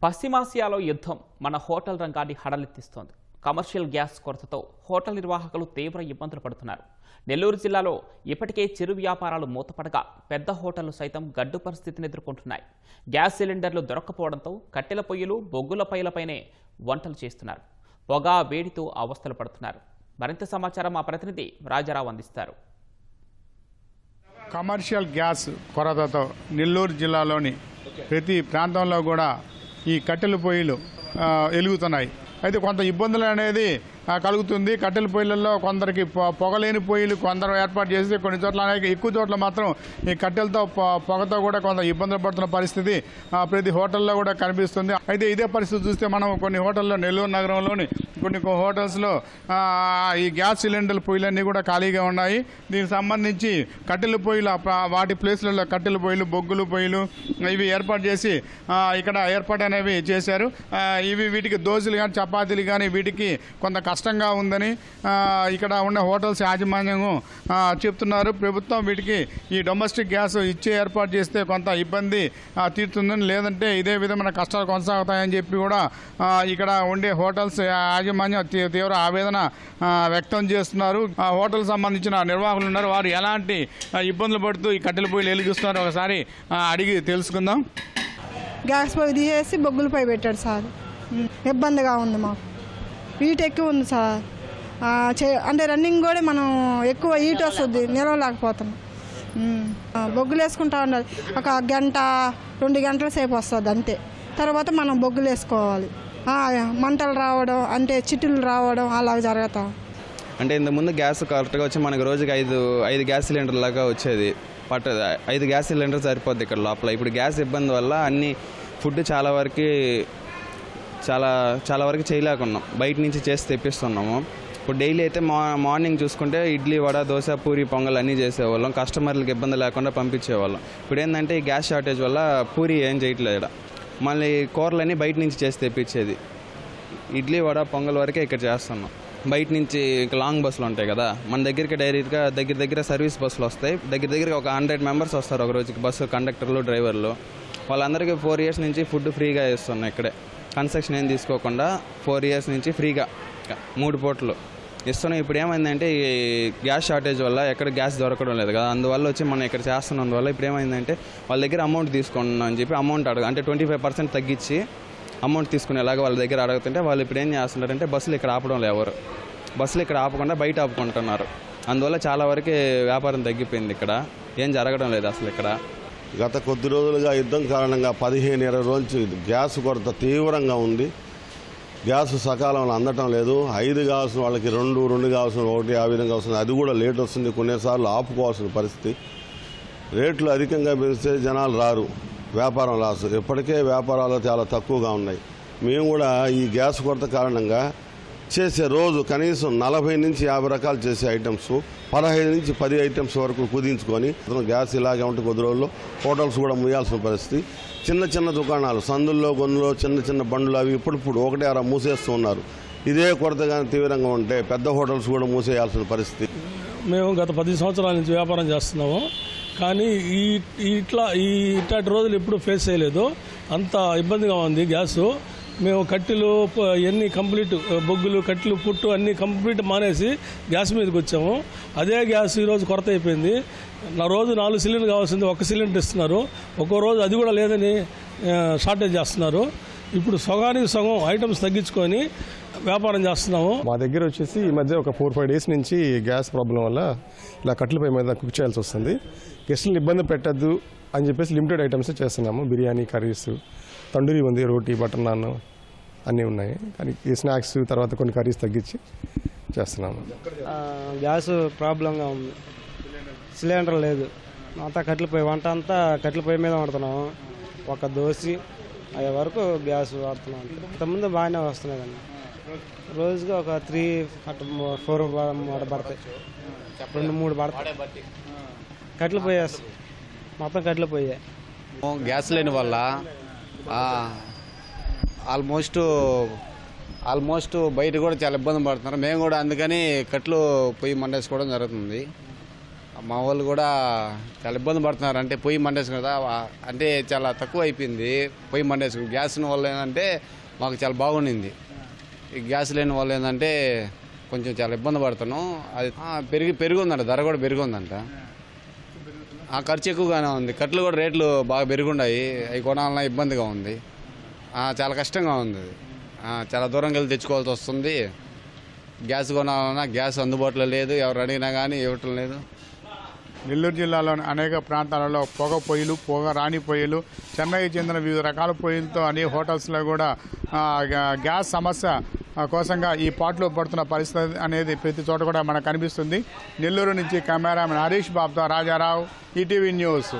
పశ్చిమాసియాలో యుద్ధం మన హోటల్ రంగాన్ని హడలెత్తిస్తోంది. కమర్షియల్ గ్యాస్ కొరతతో హోటల్ నిర్వాహకులు తీవ్ర ఇబ్బందులు పడుతున్నారు. నెల్లూరు జిల్లాలో ఇప్పటికే చిరు వ్యాపారాలు మూతపడగా పెద్ద హోటళ్లు సైతం గడ్డు పరిస్థితిని ఎదుర్కొంటున్నాయి. గ్యాస్ సిలిండర్లు దొరక్కపోవడంతో కట్టెల పొయ్యిలు, బొగ్గుల పైలపైనే వంటలు చేస్తున్నారు. పొగ, వేడితో అవస్థలు పడుతున్నారు. మరింత సమాచారం మా ప్రతినిధి రాజారావు అందిస్తారు. కమర్షియల్ గ్యాస్ కొరతతో నెల్లూరు జిల్లాలోని ప్రతి ప్రాంతంలో కూడా ఈ కట్టెల పొయ్యిలు వెలుగుతున్నాయి. అయితే కొంత ఇబ్బందులు అనేది కలుగుతుంది. కట్టెల పొయ్యిలలో కొందరికి పొగలేని పొయ్యిలు కొందరు ఏర్పాటు చేసి కొన్ని చోట్ల ఎక్కువ చోట్ల మాత్రం ఈ కట్టెలతో పొగతో కూడా కొంత ఇబ్బందులు పడుతున్న పరిస్థితి ప్రతి హోటల్లో కూడా కనిపిస్తుంది. అయితే ఇదే పరిస్థితి చూస్తే మనం కొన్ని హోటల్లో, నెల్లూరు నగరంలోని కొన్ని హోటల్స్లో ఈ గ్యాస్ సిలిండర్ పొయ్యిలన్నీ కూడా ఖాళీగా ఉన్నాయి. దీనికి సంబంధించి కట్టెల పొయ్యిలు వాటి ప్లేస్లలో కట్టెల పొయ్యిలు, బొగ్గులు పొయ్యిలు ఇవి ఏర్పాటు చేసి ఇక్కడ ఏర్పాటు అనేవి చేశారు. వీటికి దోశలు కానీ చపాతీలు కానీ వీటికి కొంత కష్టంగా ఉందని ఇక్కడ ఉన్న హోటల్స్ యాజమాన్యము చెప్తున్నారు. ప్రభుత్వం వీటికి ఈ డొమెస్టిక్ గ్యాస్ ఇచ్చే ఏర్పాటు చేస్తే కొంత ఇబ్బంది తీరుతుందని, లేదంటే ఇదే విధమైన కష్టాలు కొనసాగుతాయని చెప్పి కూడా ఇక్కడ ఉండే హోటల్స్ యాజమాన్యం తీవ్ర ఆవేదన వ్యక్తం చేస్తున్నారు. హోటల్ సంబంధించిన నిర్వాహకులు ఉన్నారు. వారు ఎలాంటి ఇబ్బందులు పడుతూ ఈ కట్టెల పొయ్యిలు వెలిగిస్తున్నారు ఒకసారి అడిగి తెలుసుకుందాం. గ్యాస్ పొయ్యి తీసేసి బొగ్గుల పొయ్యి పెట్టాడు సార్. ఇబ్బందిగా ఉంది, మాకు హీట్ ఎక్కువ ఉంది సార్. అంటే రన్నింగ్ కూడా మనం ఎక్కువ హీట్ వస్తుంది, నిలవలేకపోతున్నాం. బొగ్గులు వేసుకుంటా ఉండాలి. ఒక గంట 2 గంటల సేపు వస్తుంది అంతే. తర్వాత మనం బొగ్గులు వేసుకోవాలి. మంటలు రావడం, అంటే చిట్టులు రావడం అలా జరుగుతాం. అంటే ఇంతకుముందు గ్యాస్ కరెక్ట్గా వచ్చి మనకు రోజుకి 5 గ్యాస్ సిలిండర్ లాగా వచ్చేది. 5 గ్యాస్ సిలిండర్ సరిపోద్ది ఇక్కడ లోపల. ఇప్పుడు గ్యాస్ ఇబ్బంది వల్ల అన్ని ఫుడ్ చాలా వరకు చేయలేకున్నాం. బయట నుంచి చేసి తెప్పిస్తున్నాము. ఇప్పుడు డైలీ అయితే మార్నింగ్ చూసుకుంటే ఇడ్లీ, వడ, దోశ, పూరి, పొంగల్ అన్నీ చేసేవాళ్ళం. కస్టమర్లకు ఇబ్బంది లేకుండా పంపించేవాళ్ళం. ఇప్పుడు ఏంటంటే ఈ గ్యాస్ షార్టేజ్ వల్ల పూరి ఏం చేయట్లేదు. మళ్ళీ కూరలన్నీ బయట నుంచి చేసి తెప్పించేది. ఇడ్లీ, వడ, పొంగల్ వరకే ఇక్కడ చేస్తున్నాం. బయట నుంచి లాంగ్ బస్సులు ఉంటాయి కదా, మన దగ్గరికి డైరెక్ట్గా దగ్గర సర్వీస్ బస్సులు వస్తాయి. దగ్గర ఒక 100 మెంబర్స్ వస్తారు ఒక రోజుకి. బస్సు కండక్టర్లు, డ్రైవర్లు వాళ్ళందరికీ 4 ఇయర్స్ నుంచి ఫుడ్ ఫ్రీగా ఇస్తున్నాం. ఇక్కడే కన్స్ట్రక్షన్ ఏం తీసుకోకుండా 4 ఇయర్స్ నుంచి ఫ్రీగా 3 పూటలు ఇస్తున్నాం. ఇప్పుడు ఏమైందంటే ఈ గ్యాస్ షార్టేజ్ వల్ల ఎక్కడ గ్యాస్ దొరకడం లేదు కదా, అందువల్ల వచ్చి మనం ఇక్కడ చేస్తున్నందువల్ల ఇప్పుడు ఏమైందంటే వాళ్ళ దగ్గర అమౌంట్ తీసుకున్నాం అని చెప్పి అమౌంట్ అంటే 25% తగ్గించి అమౌంట్ తీసుకునేలాగా వాళ్ళ దగ్గర అడుగుతుంటే వాళ్ళు ఇప్పుడు ఏం చేస్తున్నారంటే బస్సులు ఇక్కడ ఆపడం లేదు. ఎవరు బస్సులు ఇక్కడ ఆపకుండా బయట ఆపుకుంటున్నారు. అందువల్ల చాలా వరకు వ్యాపారం తగ్గిపోయింది. ఇక్కడ ఏం జరగడం లేదు అసలు. ఇక్కడ గత కొద్ది రోజులుగా యుద్ధం కారణంగా 15-20 రోజులు గ్యాస్ కొరత తీవ్రంగా ఉంది. గ్యాస్ సకాలంలో అందటం లేదు. 5 కావాల్సిన వాళ్ళకి 2 కావాల్సిన 1 ఆ విధంగా వస్తుంది. అది కూడా లేట్ వస్తుంది. కొన్నిసార్లు ఆపుకోవాల్సిన పరిస్థితి. రేట్లు అధికంగా పెంచితే జనాలు రారు, వ్యాపారం లాసు. ఇప్పటికే వ్యాపారాలు చాలా తక్కువగా ఉన్నాయి. మేము కూడా ఈ గ్యాస్ కొరత కారణంగా చేసే రోజు కనీసం 40 నుంచి 50 రకాలు చేసే ఐటమ్స్ 15 నుంచి 10 ఐటమ్స్ వరకు కుదించుకొని గ్యాస్ ఇలాగే ఉంటే కొద్ది రోజుల్లో హోటల్స్ కూడా ముయ్యాల్సిన పరిస్థితి. చిన్న దుకాణాలు, సందుల్లో, గొన్నులో చిన్న బండ్లు అవి ఇప్పుడు 1-6 మూసేస్తూ ఉన్నారు. ఇదే కొరతగా తీవ్రంగా ఉంటే పెద్ద హోటల్స్ కూడా మూసేయాల్సిన పరిస్థితి. మేము గత 10 సంవత్సరాల నుంచి వ్యాపారం చేస్తున్నాము. కానీ ఇట్లాంటి రోజులు ఎప్పుడు ఫేస్ చేయలేదు. అంత ఇబ్బందిగా ఉంది గ్యాసు. మేము కట్టెలు ఎన్ని కంప్లీట్, బొగ్గులు, కట్టెలు, పుట్టు అన్నీ కంప్లీట్ మానేసి గ్యాస్ మీదకి వచ్చాము. అదే గ్యాస్ ఈరోజు కొరత అయిపోయింది. రోజు 4 సిలిండర్ కావాల్సింది 1 సిలిండర్ ఇస్తున్నారు. ఒక్కో రోజు అది కూడా లేదని షార్టేజ్ చేస్తున్నారు. ఇప్పుడు సగానికి సగం ఐటమ్స్ తగ్గించుకొని వ్యాపారం చేస్తున్నాము. మా దగ్గర వచ్చేసి ఈ మధ్య ఒక 4-5 డేస్ నుంచి గ్యాస్ ప్రాబ్లం వల్ల ఇలా కట్టెలపై మీద కుక్ చేయాల్సి వస్తుంది. గెస్టులను ఇబ్బంది పెట్టద్దు అని చెప్పేసి లిమిటెడ్ ఐటమ్స్ చేస్తున్నాము. బిర్యానీ, కర్రీస్, తండూరి ఉంది, రోటీ, బటర్ నాన్ అన్నీ ఉన్నాయి. కానీ ఈ స్నాక్స్ తర్వాత కొన్ని కర్రీస్ తగ్గించి చేస్తున్నాము. గ్యాస్ ప్రాబ్లంగా ఉంది. సిలిండర్ లేదు. అంతా కట్టెలపై వంట అంతా కట్టెలపై మీద వండుతున్నాము. ఒక దోశ అయ్యే వరకు గ్యాస్ వాడుతున్నాం. ఇంతకుముందు బాగానే వస్తున్నాయండి. రోజుకి ఒక 3-4 పడతాయి, 2-3 పడతాయి. కట్టెలు పోయే మొత్తం కట్టెలు పోయే. గ్యాస్ లేని వల్ల ఆల్మోస్ట్ బయట కూడా చాలా ఇబ్బంది పడుతున్నారు. మేము కూడా అందుకని కట్టెలు పొయ్యి మండేసుకోవడం జరుగుతుంది. మా వాళ్ళు కూడా చాలా ఇబ్బంది పడుతున్నారు. అంటే పొయ్యి మండేసుకుని కదా, అంటే చాలా తక్కువ అయిపోయింది పొయ్యి మండేసుకుని. గ్యాస్ వల్ల ఏంటంటే మాకు చాలా బాగుండింది. ఈ గ్యాస్ లేని వల్ల ఏంటంటే కొంచెం చాలా ఇబ్బంది పడుతున్నాం. అది పెరుగుందంట, ధర కూడా పెరుగుందంట. ఖర్చు ఎక్కువగానే ఉంది. కట్లు కూడా రేట్లు బాగా పెరుగున్నాయి. అవి కొనాలన్నా ఇబ్బందిగా ఉంది. చాలా కష్టంగా ఉంది. చాలా దూరంకి వెళ్ళి తెచ్చుకోవాల్సి వస్తుంది. గ్యాస్ కొనాలన్నా గ్యాస్ అందుబాటులో లేదు. ఎవరు అడిగినా కానీ ఇవ్వటం లేదు. నెల్లూరు జిల్లాలోని అనేక ప్రాంతాలలో పొగ పొయ్యిలు, పొగ రాని పొయ్యిలు, చెన్నైకి చెందిన వివిధ రకాల పొయ్యిలతో అన్ని హోటల్స్లో కూడా గ్యాస్ సమస్య కోసంగా ఈ పాటలు పడుతున్న పరిస్థితి అనేది ప్రతి చోట కూడా మనకు కనిపిస్తుంది. నెల్లూరు నుంచి కెమెరామెన్ హరీష్ బాబుతో రాజారావు, ఈటీవీ న్యూస్.